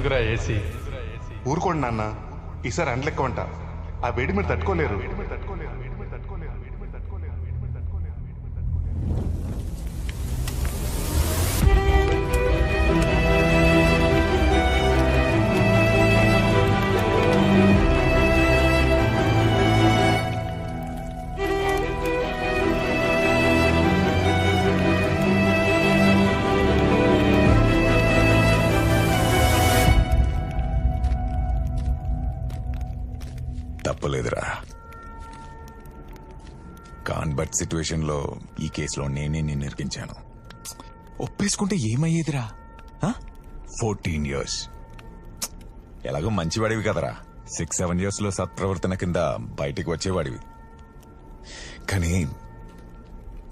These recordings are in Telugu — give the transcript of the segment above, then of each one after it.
ఎందుకురా ఏసీ? ఊరుకోండి నాన్న, ఈసారి అండ్లెక్కవంట. ఆ వేడి మీరు తట్టుకోలేరు. తప్పలేదురా. కాన్బర్ట్ సిచ్యువేషన్ లో ఈ కేసులో నేనే నిన్ను ఇరికించాను. ఒప్పేసుకుంటే ఏమయ్యేదిరా? 14 years. ఎలాగో మంచివాడివి కదరా. 6-7 years లో సత్ప్రవర్తన కింద బయటికి వచ్చేవాడివి. కానీ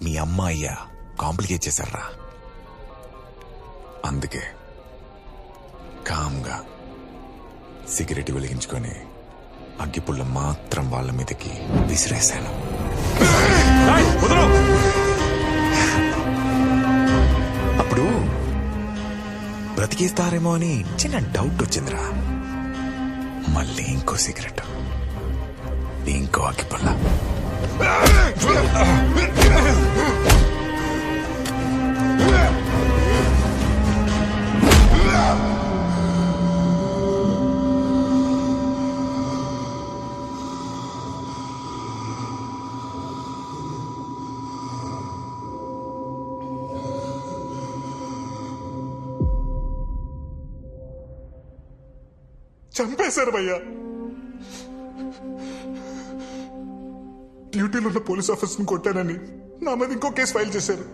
మీ అమ్మ అయ్యా కాంప్లికేట్ చేశారా. అందుకే కామ్గా సిగరెట్ వెలిగించుకొని అగ్గిపుల్ల మాత్రం వాళ్ళ మీదకి విసిరేశాను. అప్పుడు బ్రతికేస్తారేమో అని చిన్న డౌట్ వచ్చిందిరా. మళ్ళీ ఇంకో సిగరెట్, ఇంకో అగ్గిపుల్ల. చంపేశారు భయ్యా. డ్యూటీలో ఉన్న పోలీస్ ఆఫీసర్ని కొట్టానని నా మీద ఇంకో కేసు ఫైల్ చేశారు.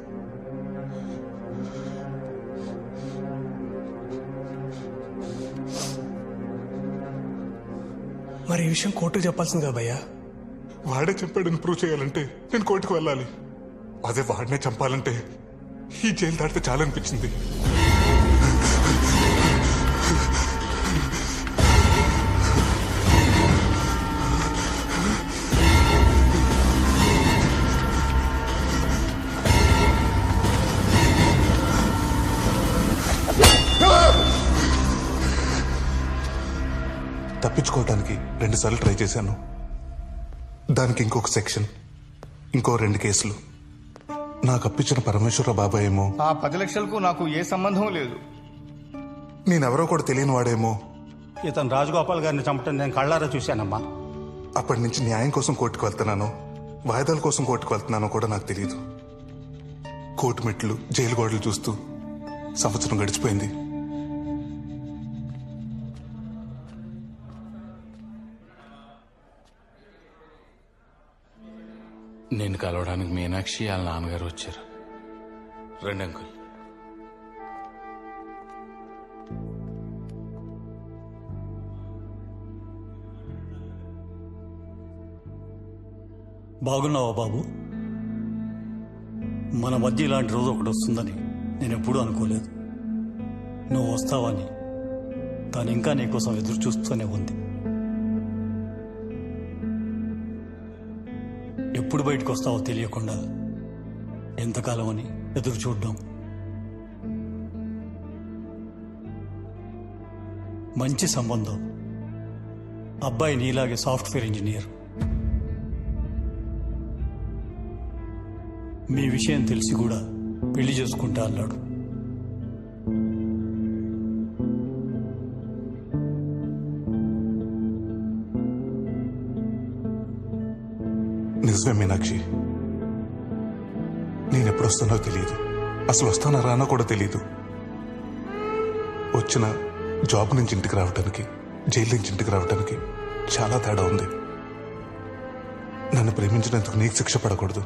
మరి ఈ విషయం కోర్టుకు చెప్పాల్సింది కదా భయ్యా. వాడే చంపాడని ప్రూవ్ చేయాలంటే నేను కోర్టుకు వెళ్ళాలి. అదే వాడినే చంపాలంటే ఈ జైలు దాటితే చాలనిపించింది. తప్పించుకోవటానికి 2 సార్లు ట్రై చేశాను. దానికి ఇంకొక సెక్షన్, ఇంకో 2 కేసులు. నాకు అప్పించిన పరమేశ్వర బాబాయ్ ఏమో ఆ 10 లక్షలకు నాకు ఏ సంబంధం లేదు. నేనెవరో కూడా తెలియని వాడేమో. ఇతను రాజగోపాల్ గారిని చంపటం నేను కళ్ళారా చూశానమ్మా. అప్పటి నుంచి న్యాయం కోసం కోర్టుకు వెళ్తున్నానో వాయిదాల కోసం కోర్టుకు వెళ్తున్నానో కూడా నాకు తెలియదు. కోర్టు మెట్లు, జైలు గోడలు చూస్తూ సంవత్సరం గడిచిపోయింది. నేను కలవడానికి మీనాక్షి వాళ్ళ నాన్నగారు వచ్చారు. రండి అంకుల్. బాగున్నావా బాబు? మన మధ్య ఇలాంటి రోజు ఒకటి వస్తుందని నేను ఎప్పుడూ అనుకోలేదు. నువ్వు వస్తావని తను ఇంకా నీకోసం ఎదురు చూస్తూనే ఉంది. ఎప్పుడు బయటకు వస్తావో తెలియకుండా ఎంతకాలం అని ఎదురు చూడ్డాం. మంచి సంబంధం. అబ్బాయి నీలాగే సాఫ్ట్వేర్ ఇంజనీర్. మీ విషయం తెలిసి కూడా పెళ్లి చేసుకుంటా అన్నాడు. నిజమే మీనాక్షి, నేనెప్పుడు వస్తానో తెలియదు. అసలు వస్తానా రానో కూడా తెలియదు. వచ్చిన జాబ్ నుంచి ఇంటికి రావడానికి, జైలు నుంచి ఇంటికి రావడానికి చాలా తేడా ఉంది. నన్ను ప్రేమించినందుకు నీకు శిక్ష పడకూడదు.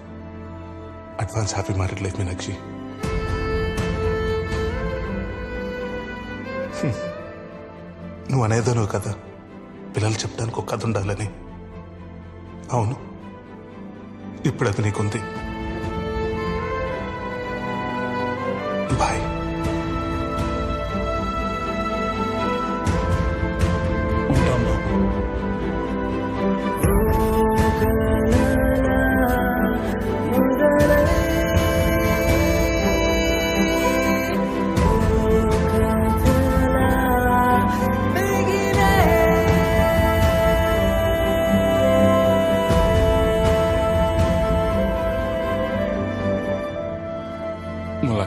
Advance happy married life Meenakshi. నువ్వు అనేదనో కదా, పిల్లలు చెప్పడానికి ఒక కథ ఉండాలని. అవును, ఇప్పుడు అది నీకుంది. బాయ్. ఉంటాం బాబు.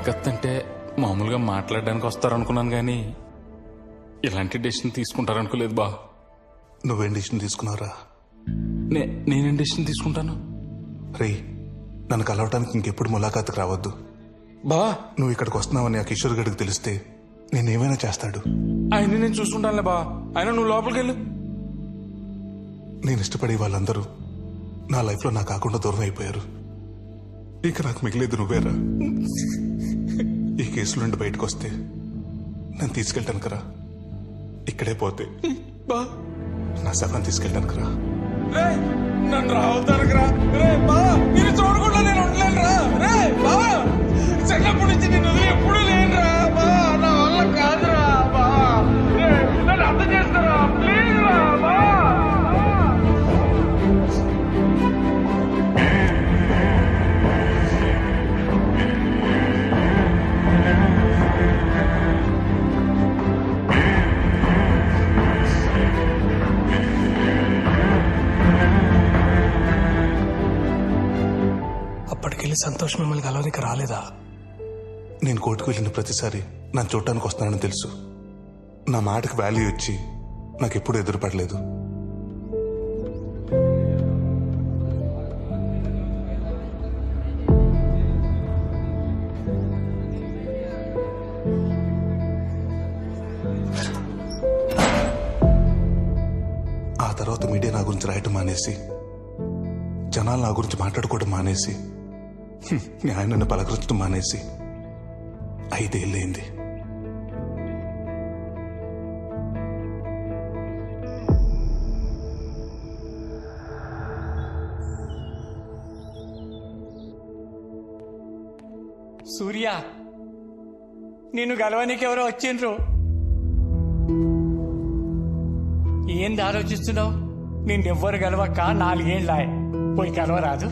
కలకత్తంటే మామూలుగా మాట్లాడడానికి వస్తారనుకున్నాను కానీ ఇలాంటి డెసిషన్ తీసుకుంటారనుకోలేదు బా. నువ్వేం డిసిషన్ తీసుకున్నావురా? నేనేం డెసిషన్ తీసుకుంటాను? రే, నన్ను కలవటానికి ఇంకెప్పుడు ములాఖాతుకు రావద్దు. బా నువ్వు ఇక్కడికి వస్తున్నావని ఆ కిషోర్ గడికి తెలిస్తే నేనేమైనా చేస్తాడు. ఆయన నేను చూసుకుంటానులే బా. ఆయన నువ్వు లోపలికి వెళ్ళు. నేను ఇష్టపడే వాళ్ళందరూ నా లైఫ్లో నా కాకుండా దూరం అయిపోయారు. ఇక నాకు మిగిలేదు నువ్వేరా. ఈ కేసుల నుండి బయటకు వస్తే నన్ను తీసుకెళ్ళటానికి రా. ఇక్కడే పోతే బా నా శవాన్ని తీసుకెళ్ళటానికి రా. రే నన్ను రావద్దానికి రా. రే బా మీరు చూడకుండా నేను ఉండలేను రా. రే బా చిన్నప్పటి నుంచి నేను వదిలి ఎప్పుడూ లేను రా. బా నా వల్ల కాదురా. బా రే నన్ను అర్థం చేస్తారా ప్లీజ్ రా. బా అప్పటికెళ్ళి సంతోష్ మిమ్మల్ని కలవనికి రాలేదా? నేను కోర్టుకు వెళ్ళిన ప్రతిసారి నన్ను చూడటానికి వస్తున్నానని తెలుసు. నా మాటకు వాల్యూ ఇచ్చి నాకెప్పుడు ఎదురుపడలేదు. ఆ తర్వాత మీడియా నా గురించి రాయటం మానేసి, జనాలు నా గురించి మాట్లాడుకోవడం మానేసి, న్యాయం నన్ను పలకరించడం మానేసి 5 ఏళ్ళైంది. సూర్య, నిన్ను గలవనికి ఎవరో వచ్చిండ్రు. ఏంది ఆలోచిస్తున్నావు? నిన్నెవ్వరు గలవక 4 ఏళ్ళాయి. పోయి కలవరాదు.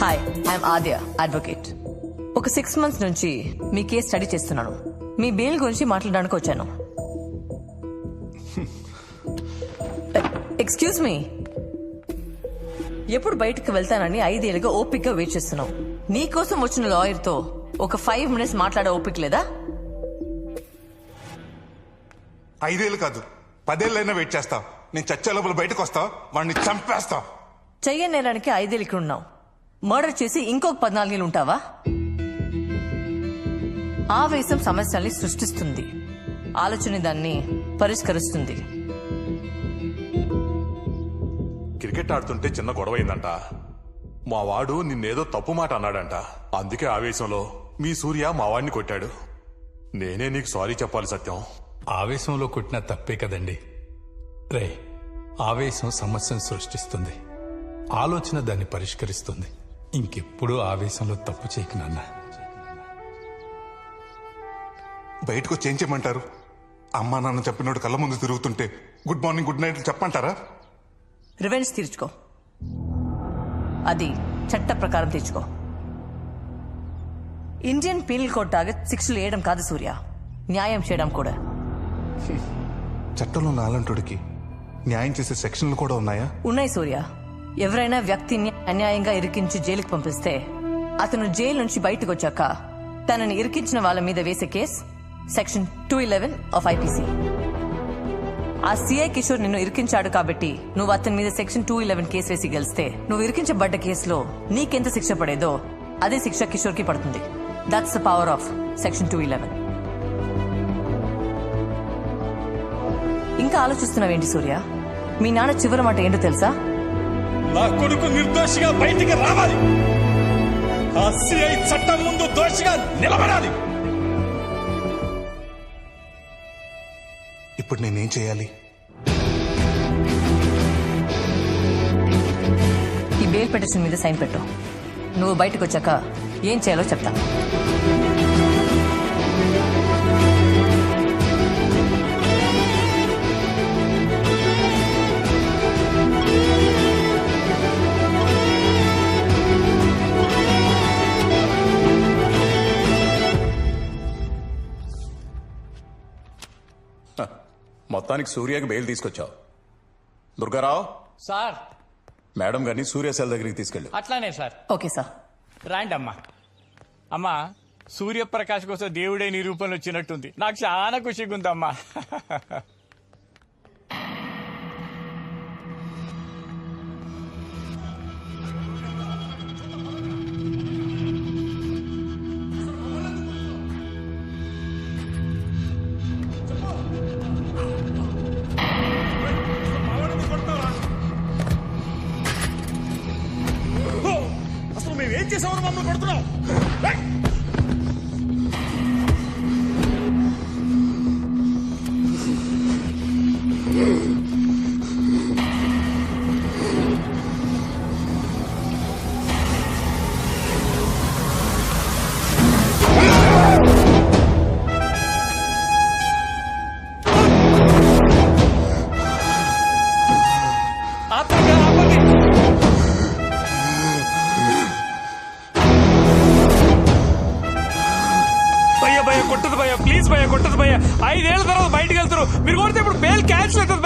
Hi, I'm Aadya, advocate. ఒక 6 months నుంచి మీ కేసు స్టడీ చేస్తున్నాను. మీ బెయిల్ గురించి మాట్లాడడానికి వచ్చాను. ఎక్స్క్యూజ్ మీ, ఎప్పుడు బయటకు వెళ్తానని 5 ఏళ్ళుగా ఓపిక్గా వెయిట్ చేస్తున్నావు. నీకోసం వచ్చిన లాయర్తో ఒక 5 minutes మాట్లాడే ఓపిక లేదా? 5 ఏళ్ళు కాదు, 10 ఏళ్ళైనా వెయిట్ చేస్తా. నేను చచ్చే లోపల బయటకు వస్తా, వాడిని చంపేస్తా. చెయ్యని నేరానికి 5 ఏళ్ళు ఇక్కడ ఉన్నావు. మర్డర్ చేసి ఇంకొక 14 ఏళ్ళు ఉంటావా? ఆవేశం సమస్యల్ని సృష్టిస్తుంది, ఆలోచన దాన్ని పరిష్కరిస్తుంది. క్రికెట్ ఆడుతుంటే చిన్న గొడవైందంట. మా వాడు నిన్నేదో తప్పు మాట అన్నాడంట. అందుకే ఆవేశంలో మీ సూర్య మా వాడిని కొట్టాడు. నేనే నీకు సారీ చెప్పాలి సత్యం. ఆవేశంలో కొట్టిన తప్పే కదండి. రే, ఆవేశం సమస్యను సృష్టిస్తుంది, ఆలోచన దాన్ని పరిష్కరిస్తుంది. ఇంకెప్పుడు ఆవేశంలో తప్పు చేయకు నాన్న. బయటకు వచ్చి ఏం చేయమంటారు? అమ్మా నాన్న చెప్పినోడు కళ్ళ ముందు తిరుగుతుంటే గుడ్ మార్నింగ్ గుడ్ నైట్ చెప్పంటారా? రివెంజ్ తీర్చుకో, అది చట్ట ప్రకారం తీర్చుకో. ఇండియన్ పీనల్ కోడ్ టార్గెట్ శిక్షలు వేయడం కాదు సూర్య, న్యాయం చేయడం కూడా. చట్టంలో నాలంటుడికి న్యాయం చేసే సెక్షన్లు కూడా ఉన్నాయా? ఉన్నాయి సూర్య. ఎవరైనా వ్యక్తిని అన్యాయంగా ఇరికించి జైలుకి పంపిస్తే అతను జైలు నుంచి బయటకు వచ్చాక తనని ఇరికించిన వాళ్ళ మీద వేసే కేసు సెక్షన్ 211 ఆఫ్ ఐపీసీ. ఆ సిఐ కిషోర్ నిన్ను ఇరికించాడు కాబట్టి నువ్వు అతని మీద సెక్షన్ 211 కేసు వేసి గెలిస్తే నువ్వు ఇరికించబడ్డ కేసులో నీకెంత శిక్ష పడేదో అదే శిక్ష కిషోర్ కి పడుతుంది. That's the power of section 211. ఇంకా ఆలోచిస్తున్నావేంటి సూర్య? మీ నాన్న చివరి మాట ఏంటో తెలుసా? నా కొడుకు నిర్దోషిగా బయటికి రావాలి. ఆ సిఐ చట్టం ముందు దోషిగా నిలబడాలి. ఇప్పుడు నేనేం చేయాలి? ఈ బెయిల్ పిటిషన్ మీద సైన్ పెట్టు. నువ్వు బయటకు వచ్చాక ఏం చేయాలో చెప్తాను. మొత్తానికి సూర్యకి బెయిల్ తీసుకొచ్చావు. దుర్గారావు, సార్ మేడం గారిని సూర్య సెల్ దగ్గరికి తీసుకెళ్ళు. అట్లానే సార్. Okay sir. రాండి అమ్మా. అమ్మా, సూర్యప్రకాష్ కోసం దేవుడే నిరూపణ వచ్చినట్టుంది. నాకు చాలా ఖుషిగా ఉందమ్మా. అసలు మేము ఏం చేసామని మమ్మల్ని కొడుతున్నావు? ఆపండి, ఆపండి. భయ్యా కొట్టదు భయ్యా, ప్లీజ్ భయ్యా కొట్టదు భయ్యా. 5 ఏళ్ల తర్వాత బయటకు వెళ్తారు, మీరు కొడితే ఇప్పుడు బెయిల్ క్యాన్సిల్ అవుతుంది